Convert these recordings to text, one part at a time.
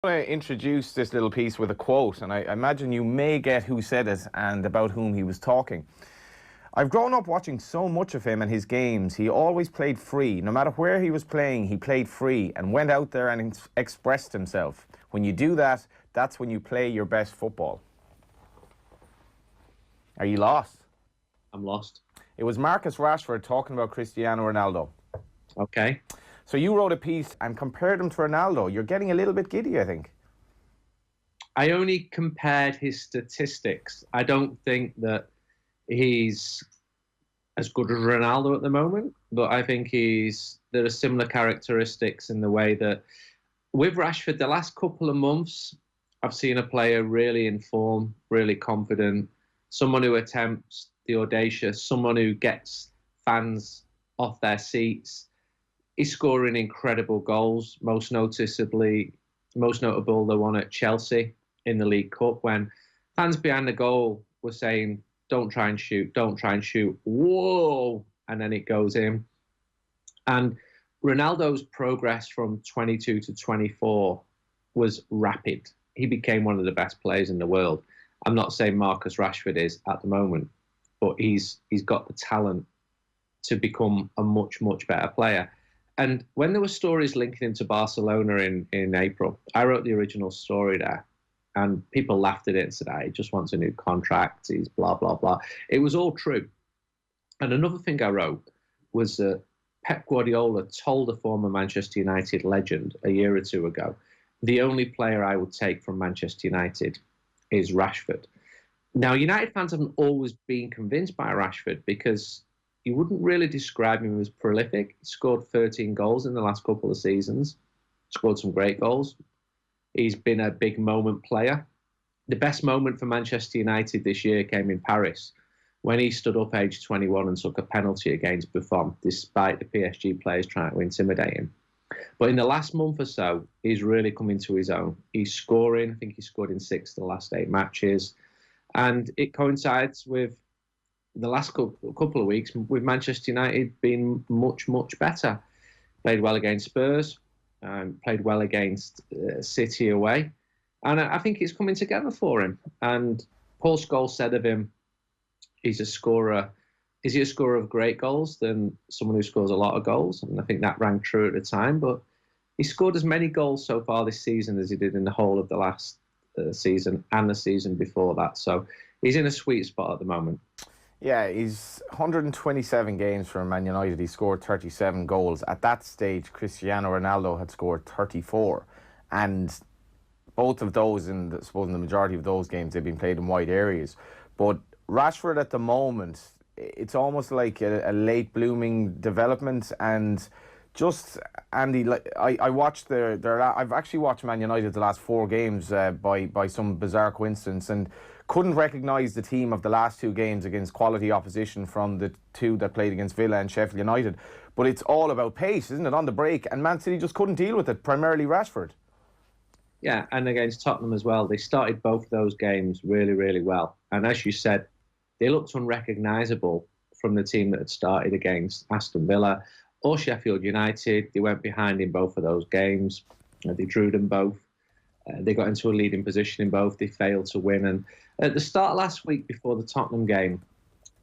I want to introduce this little piece with a quote, and I imagine you may get who said it and about whom he was talking. I've grown up watching so much of him and his games. He always played free. No matter where he was playing, he played free and went out there and expressed himself. When you do that, that's when you play your best football. Are you lost? I'm lost. It was Marcus Rashford talking about Cristiano Ronaldo. Okay. So you wrote a piece and compared him to Ronaldo. You're getting a little bit giddy, I think. I only compared his statistics. I don't think that he's as good as Ronaldo at the moment, but I think there are similar characteristics in the way that with Rashford, the last couple of months, I've seen a player really in form, really confident, someone who attempts the audacious, someone who gets fans off their seats. He's scoring incredible goals, most notable the one at Chelsea in the League Cup when fans behind the goal were saying, don't try and shoot, don't try and shoot. Whoa! And then it goes in. And Ronaldo's progress from 22 to 24 was rapid. He became one of the best players in the world. I'm not saying Marcus Rashford is at the moment, but he's got the talent to become a much, much better player. And when there were stories linking him to Barcelona in April, I wrote the original story there. And people laughed at it and said, he just wants a new contract. He's blah, blah, blah. It was all true. And another thing I wrote was that Pep Guardiola told a former Manchester United legend a year or two ago, the only player I would take from Manchester United is Rashford. Now, United fans haven't always been convinced by Rashford because you wouldn't really describe him as prolific. He scored 13 goals in the last couple of seasons, scored some great goals. He's been a big moment player. The best moment for Manchester United this year came in Paris when he stood up age 21 and took a penalty against Buffon, despite the PSG players trying to intimidate him. But in the last month or so, he's really come into his own. He's scoring. I think he scored in 6 of the last 8 matches. And it coincides with the last couple of weeks with Manchester United being much, much better. Played well against Spurs, played well against City away. And I think it's coming together for him. And Paul Scholes said of him, he's a scorer. Is he a scorer of great goals than someone who scores a lot of goals? And I think that rang true at the time. But he scored as many goals so far this season as he did in the whole of the last season and the season before that. So he's in a sweet spot at the moment. Yeah, he's 127 games for Man United. He scored 37 goals. At that stage, Cristiano Ronaldo had scored 34. And both of those, in the majority of those games, they've been played in wide areas. But Rashford at the moment, it's almost like a late blooming development. And just, Andy, like I watched I've actually watched Man United the last 4 games by some bizarre coincidence, and couldn't recognise the team of the last 2 games against quality opposition from the 2 that played against Villa and Sheffield United. But it's all about pace, isn't it, on the break? And Man City just couldn't deal with it, primarily Rashford. Yeah, and against Tottenham as well. They started both of those games really, really well. And as you said, they looked unrecognisable from the team that had started against Aston Villa or Sheffield United. They went behind in both of those games. They drew them both. They got into a leading position in both. They failed to win. And at the start last week before the Tottenham game,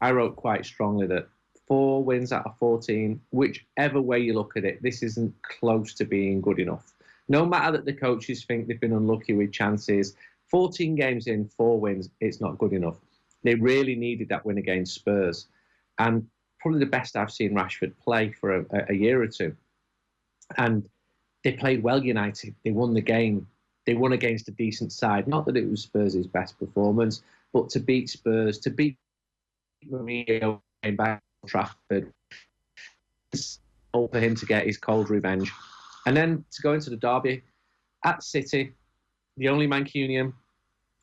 I wrote quite strongly that 4 wins out of 14, whichever way you look at it, this isn't close to being good enough. No matter that the coaches think they've been unlucky with chances, 14 games in, 4 wins, it's not good enough. They really needed that win against Spurs. And probably the best I've seen Rashford play for a year or 2. And they played well, United. They won the game. They won against a decent side. Not that it was Spurs' best performance, but to beat Spurs, to beat Mourinho back to Trafford, it's all for him to get his cold revenge. And then to go into the derby at City, the only Mancunian,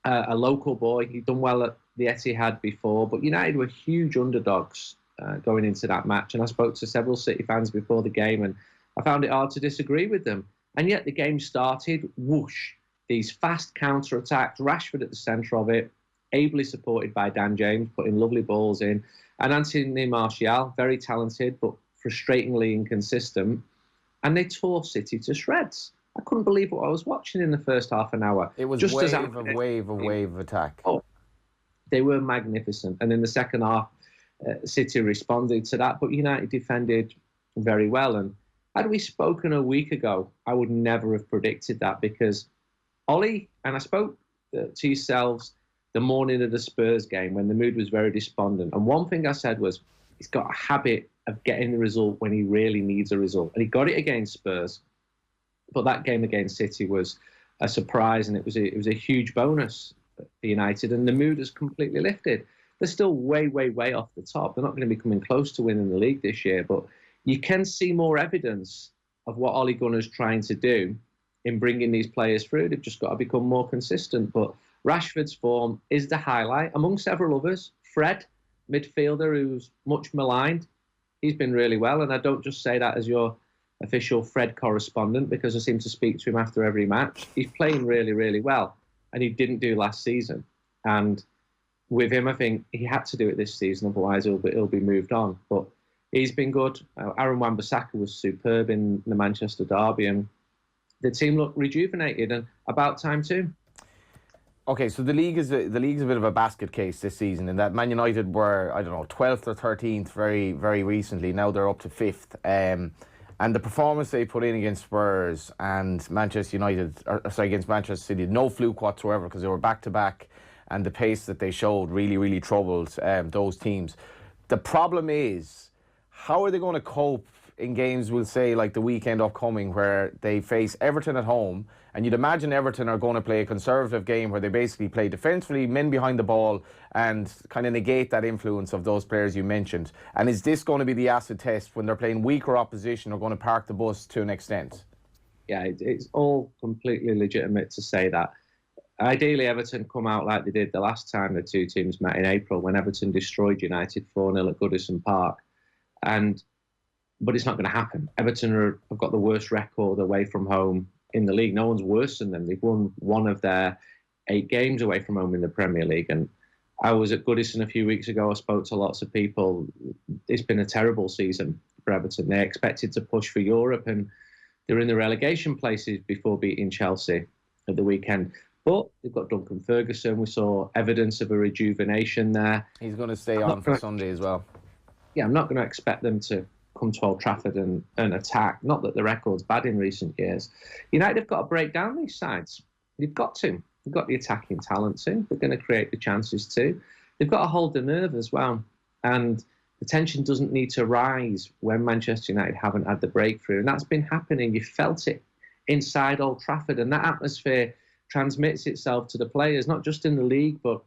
a local boy. He'd done well at the Etihad before, but United were huge underdogs going into that match. And I spoke to several City fans before the game, and I found it hard to disagree with them. And yet the game started, whoosh, these fast counter-attacks, Rashford at the centre of it, ably supported by Dan James, putting lovely balls in, and Anthony Martial, very talented, but frustratingly inconsistent. And they tore City to shreds. I couldn't believe what I was watching in the first half an hour. It was Just wave as of attack. Oh, they were magnificent. And in the second half, City responded to that, but United defended very well. And had we spoken a week ago, I would never have predicted that, because Ollie, and I spoke to yourselves the morning of the Spurs game when the mood was very despondent. And one thing I said was, he's got a habit of getting the result when he really needs a result. And he got it against Spurs. But that game against City was a surprise, and it was a huge bonus for United. And the mood has completely lifted. They're still way, way, way off the top. They're not going to be coming close to winning the league this year. But you can see more evidence of what Ole Gunnar's trying to do in bringing these players through. They've just got to become more consistent. But Rashford's form is the highlight, among several others. Fred, midfielder, who's much maligned, he's been really well. And I don't just say that as your official Fred correspondent, because I seem to speak to him after every match. He's playing really, really well, and he didn't do last season. And with him, I think he had to do it this season, otherwise he'll be moved on. But he's been good. Aaron Wan-Bissaka was superb in the Manchester derby, and the team looked rejuvenated, and about time too. Okay, so the league's a bit of a basket case this season, in that Man United were, 12th or 13th very, very recently. Now they're up to 5th. And the performance they put in against Spurs and Manchester United, against Manchester City, no fluke whatsoever, because they were back-to-back, and the pace that they showed really, really troubled those teams. The problem is, how are they going to cope in games, we'll say, like the weekend upcoming, where they face Everton at home, and you'd imagine Everton are going to play a conservative game where they basically play defensively, men behind the ball, and kind of negate that influence of those players you mentioned. And is this going to be the acid test when they're playing weaker opposition or going to park the bus to an extent? Yeah, it's all completely legitimate to say that. Ideally, Everton come out like they did the last time the two teams met in April, when Everton destroyed United 4-0 at Goodison Park. But it's not going to happen. Everton have got the worst record away from home in the league. No one's worse than them. They've won one of their 8 games away from home in the Premier League. And I was at Goodison a few weeks ago. I spoke to lots of people. It's been a terrible season for Everton. They expected to push for Europe, and they're in the relegation places before beating Chelsea at the weekend. But they've got Duncan Ferguson. We saw evidence of a rejuvenation there. He's going to stay on for Sunday as well. Yeah, I'm not going to expect them to come to Old Trafford and attack. Not that the record's bad in recent years. United have got to break down these sides. They've got to. They've got the attacking talent too. They're going to create the chances too. They've got to hold the nerve as well. And the tension doesn't need to rise when Manchester United haven't had the breakthrough. And that's been happening. You felt it inside Old Trafford. And that atmosphere transmits itself to the players, not just in the league, but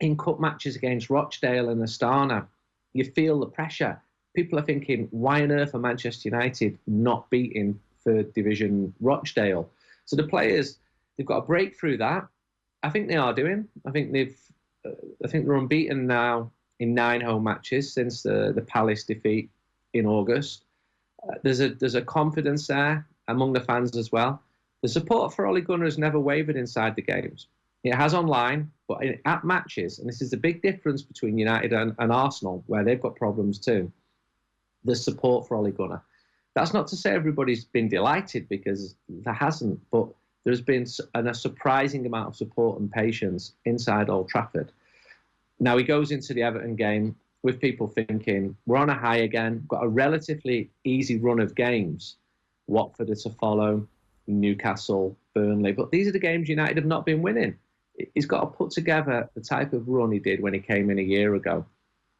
in cup matches against Rochdale and Astana. You feel the pressure. People are thinking, why on earth are Manchester United not beating 3rd Division Rochdale? So the players, they've got to break through that. I think they are doing. I think they're unbeaten now in 9 home matches since the Palace defeat in August. There's a confidence there among the fans as well. The support for Ole Gunnar has never wavered inside the games. It has online, but at matches, and this is the big difference between United and Arsenal, where they've got problems too. The support for Ole Gunnar. That's not to say everybody's been delighted, because there hasn't, but there's been a surprising amount of support and patience inside Old Trafford. Now he goes into the Everton game with people thinking, we're on a high again, got a relatively easy run of games. Watford are to follow, Newcastle, Burnley, but these are the games United have not been winning. He's got to put together the type of run he did when he came in a year ago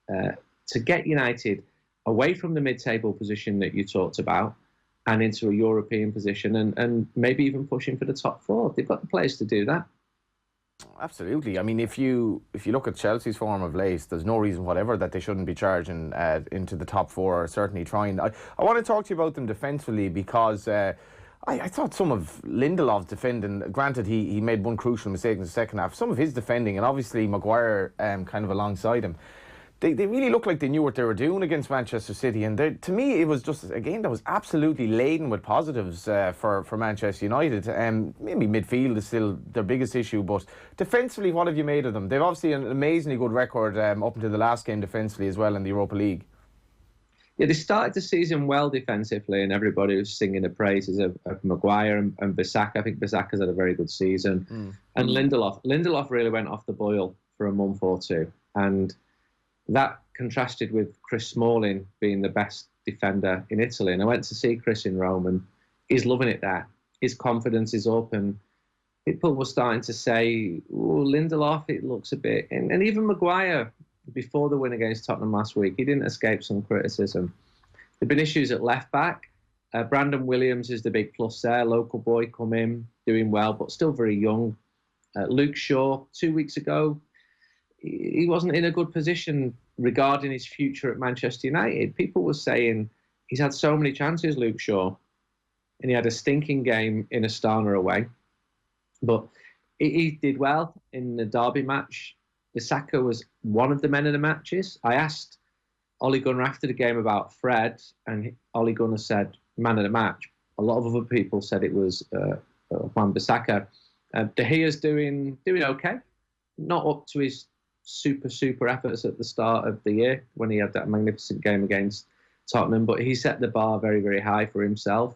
to get United away from the mid-table position that you talked about and into a European position, and maybe even pushing for the top 4. They've got the players to do that. Absolutely. I mean, if you look at Chelsea's form of late, there's no reason whatever that they shouldn't be charging into the top 4, or certainly trying. I want to talk to you about them defensively, because I thought some of Lindelof's defending, granted he made one crucial mistake in the second half, some of his defending, and obviously Maguire kind of alongside him, they really looked like they knew what they were doing against Manchester City. And to me, it was just, again, that was absolutely laden with positives for Manchester United. Maybe midfield is still their biggest issue, but defensively, what have you made of them? They've obviously an amazingly good record up until the last game defensively as well in the Europa League. Yeah, they started the season well defensively, and everybody was singing the praises of Maguire and Bissaka. I think Bissaka's had a very good season. And Lindelof really went off the boil for a month or two. And that contrasted with Chris Smalling being the best defender in Italy. And I went to see Chris in Rome, and he's loving it there. His confidence is up, and people were starting to say, oh, Lindelof, it looks a bit... And even Maguire, before the win against Tottenham last week, he didn't escape some criticism. There've been issues at left-back. Brandon Williams is the big plus there. Local boy come in, doing well, but still very young. Luke Shaw, 2 weeks ago, he wasn't in a good position regarding his future at Manchester United. People were saying he's had so many chances, Luke Shaw, and he had a stinking game in Astana away. But he did well in the derby match. Bissaka was one of the men of the matches. I asked Ole Gunnar after the game about Fred, and Ole Gunnar said man of the match. A lot of other people said it was Wan-Bissaka. De Gea's doing okay. Not up to his super efforts at the start of the year when he had that magnificent game against Tottenham, but he set the bar very, very high for himself.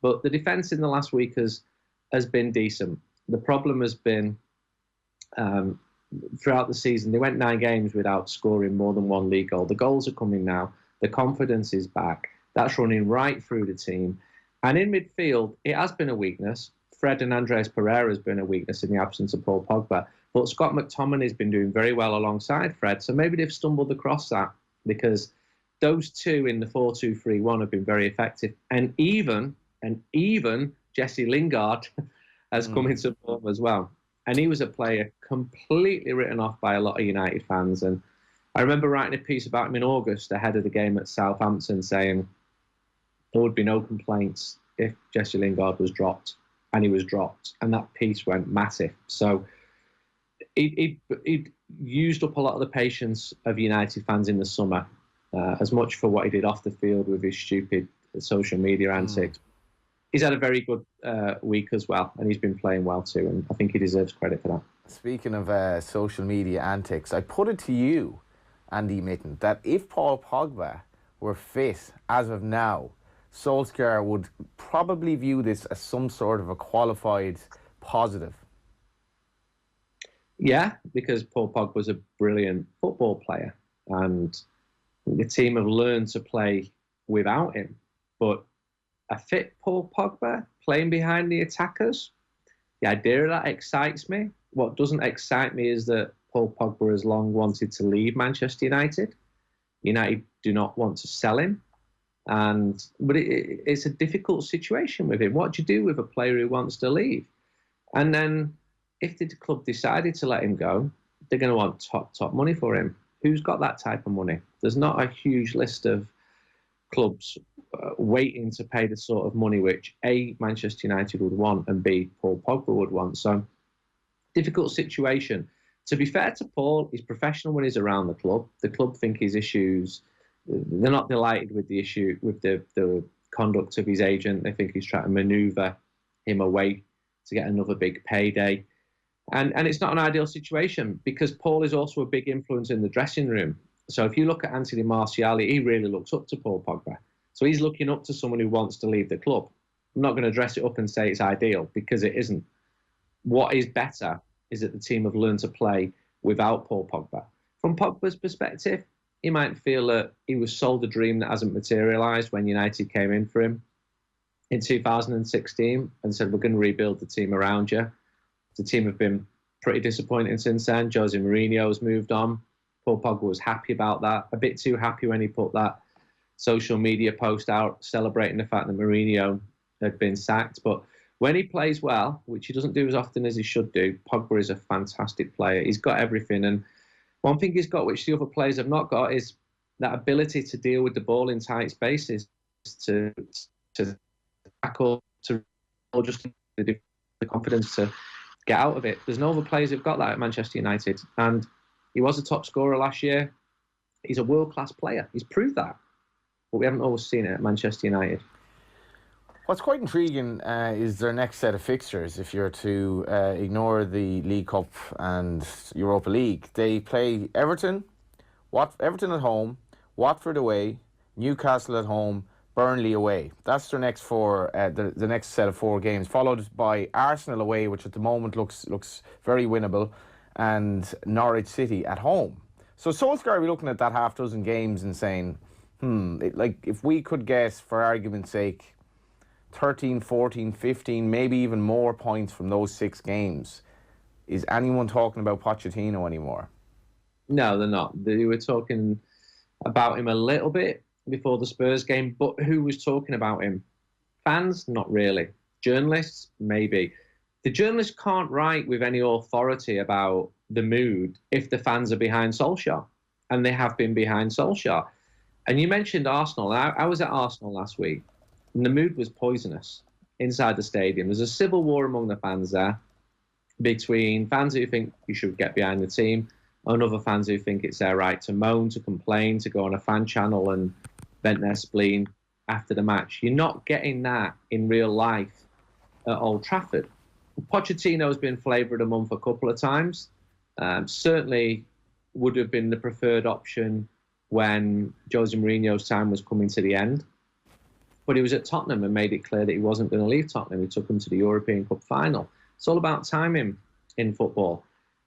But the defence in the last week has been decent. The problem has been throughout the season, they went 9 games without scoring more than 1 league goal. The goals are coming now. The confidence is back. That's running right through the team. And in midfield, it has been a weakness. Fred and Andreas Pereira has been a weakness in the absence of Paul Pogba. But Scott McTominay has been doing very well alongside Fred. So maybe they've stumbled across that, because those two in the 4-2-3-1 have been very effective. And even Jesse Lingard has come into form as well. And he was a player completely written off by a lot of United fans. And I remember writing a piece about him in August ahead of the game at Southampton, saying there would be no complaints if Jesse Lingard was dropped. And he was dropped. And that piece went massive. So he used up a lot of the patience of United fans in the summer, as much for what he did off the field with his stupid social media antics. He's had a very good week as well, and he's been playing well too, and I think he deserves credit for that. Speaking of social media antics, I put it to you, Andy Mitten, that if Paul Pogba were fit as of now, Solskjaer would probably view this as some sort of a qualified positive. Yeah, because Paul Pogba was a brilliant football player, and the team have learned to play without him. But a fit Paul Pogba playing behind the attackers, the idea of that excites me. What doesn't excite me is that Paul Pogba has long wanted to leave Manchester United. United do not want to sell him. But it's a difficult situation with him. What do you do with a player who wants to leave? And then if the club decided to let him go, they're going to want top money for him. Who's got that type of money? There's not a huge list of clubs waiting to pay the sort of money which A, Manchester United would want, and B, Paul Pogba would want. So, difficult situation. To be fair to Paul, he's professional when he's around the club. The club think his issues, they're not delighted with the issue, with the conduct of his agent. They think he's trying to manoeuvre him away to get another big payday. And it's not an ideal situation, because Paul is also a big influence in the dressing room. So if you look at Anthony Martial, he really looks up to Paul Pogba. So he's looking up to someone who wants to leave the club. I'm not going to dress it up and say it's ideal, because it isn't. What is better is that the team have learned to play without Paul Pogba. From Pogba's perspective, he might feel that he was sold a dream that hasn't materialised when United came in for him in 2016 and said, we're going to rebuild the team around you. The team have been pretty disappointing since then. Jose Mourinho has moved on. Paul Pogba was happy about that, a bit too happy when he put that social media post out celebrating the fact that Mourinho had been sacked. But when he plays well, which he doesn't do as often as he should do, Pogba is a fantastic player. He's got everything. And one thing he's got, which the other players have not got, is that ability to deal with the ball in tight spaces, to tackle, to just the confidence to get out of it. There's no other players who've got that at Manchester United. And he was a top scorer last year. He's a world-class player. He's proved that. But we haven't always seen it at Manchester United. What's quite intriguing is their next set of fixtures. If you're to ignore the League Cup and Europa League, they play Everton at home, Watford away, Newcastle at home, Burnley away. That's their next four, the next set of 4 games, followed by Arsenal away, which at the moment looks very winnable, and Norwich City at home. So Solskjaer will be looking at that half dozen games and saying, if we could get, for argument's sake, 13, 14, 15, maybe even more points from those 6 games, is anyone talking about Pochettino anymore? No, they're not. They were talking about him a little bit before the Spurs game, but who was talking about him? Fans? Not really. Journalists? Maybe. The journalists can't write with any authority about the mood if the fans are behind Solskjaer, and they have been behind Solskjaer. And you mentioned Arsenal. I was at Arsenal last week, and the mood was poisonous inside the stadium. There's a civil war among the fans there, between fans who think you should get behind the team and other fans who think it's their right to moan, to complain, to go on a fan channel and vent their spleen after the match. You're not getting that in real life at Old Trafford. Pochettino has been flavour of the month a couple of times. Certainly would have been the preferred option when Jose Mourinho's time was coming to the end. But he was at Tottenham and made it clear that he wasn't going to leave Tottenham. He took them to the European Cup final. It's all about timing in football.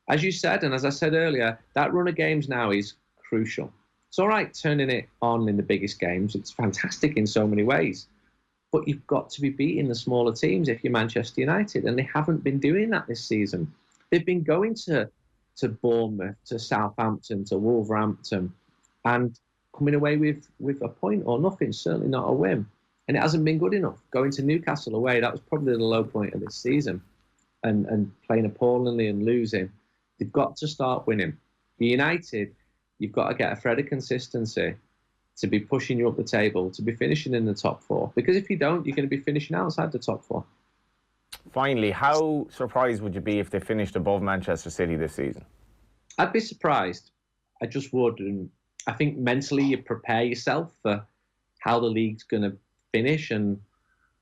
As you said, and as I said earlier, that run of games now is crucial. It's all right turning it on in the biggest games. It's fantastic in so many ways. But you've got to be beating the smaller teams if you're Manchester United, and they haven't been doing that this season. They've been going to Bournemouth, to Southampton, to Wolverhampton, and coming away with a point or nothing, certainly not a win. And it hasn't been good enough. Going to Newcastle away, that was probably the low point of this season. And playing appallingly and losing. They've got to start winning. For United, you've got to get a thread of consistency to be pushing you up the table, to be finishing in the top 4. Because if you don't, you're going to be finishing outside the top 4. Finally, how surprised would you be if they finished above Manchester City this season? I'd be surprised. I just would. And I think mentally you prepare yourself for how the league's going to finish. And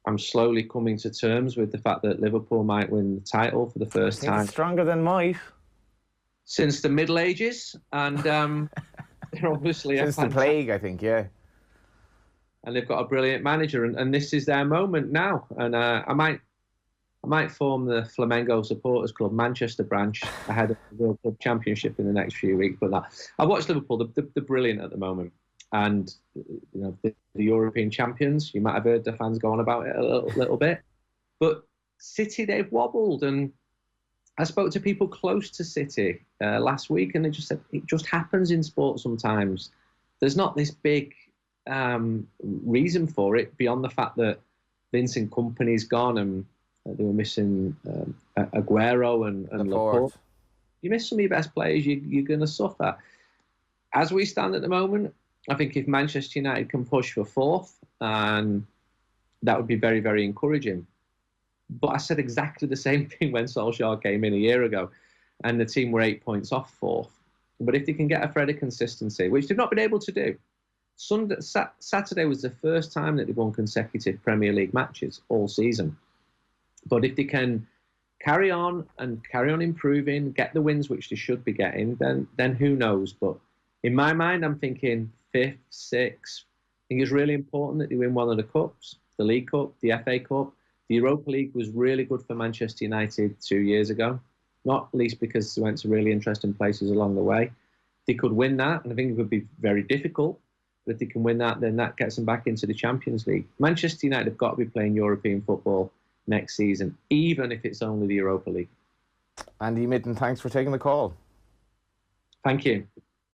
I'm slowly coming to terms with the fact that Liverpool might win the title for the first time. It's stronger than might. Since the Middle Ages. And they're obviously... Since the plague, I think, yeah. And they've got a brilliant manager. And this is their moment now. And I might form the Flamengo Supporters Club Manchester branch ahead of the World Cup Championship in the next few weeks. But I've watched Liverpool. They're brilliant at the moment. And the European champions, you might have heard the fans go on about it a little bit. But City, they've wobbled. And I spoke to people close to City last week, and they just said it just happens in sport sometimes. There's not this big reason for it beyond the fact that Vincent Kompany's gone and they were missing Aguero and Laporte. You miss some of your best players, you're going to suffer. As we stand at the moment, I think if Manchester United can push for 4th, and that would be very, very encouraging. But I said exactly the same thing when Solskjaer came in a year ago, and the team were 8 points off 4th. But if they can get a thread of consistency, which they've not been able to do, Saturday was the first time that they've won consecutive Premier League matches all season. But if they can carry on improving, get the wins which they should be getting, then who knows? But in my mind, I'm thinking 5th, 6th. I think it's really important that they win one of the cups, the League Cup, the FA Cup. The Europa League was really good for Manchester United 2 years ago, not least because they went to really interesting places along the way. They could win that, and I think it would be very difficult, but if they can win that, then that gets them back into the Champions League. Manchester United have got to be playing European football next season, even if it's only the Europa League. Andy Mitten, thanks for taking the call. Thank you.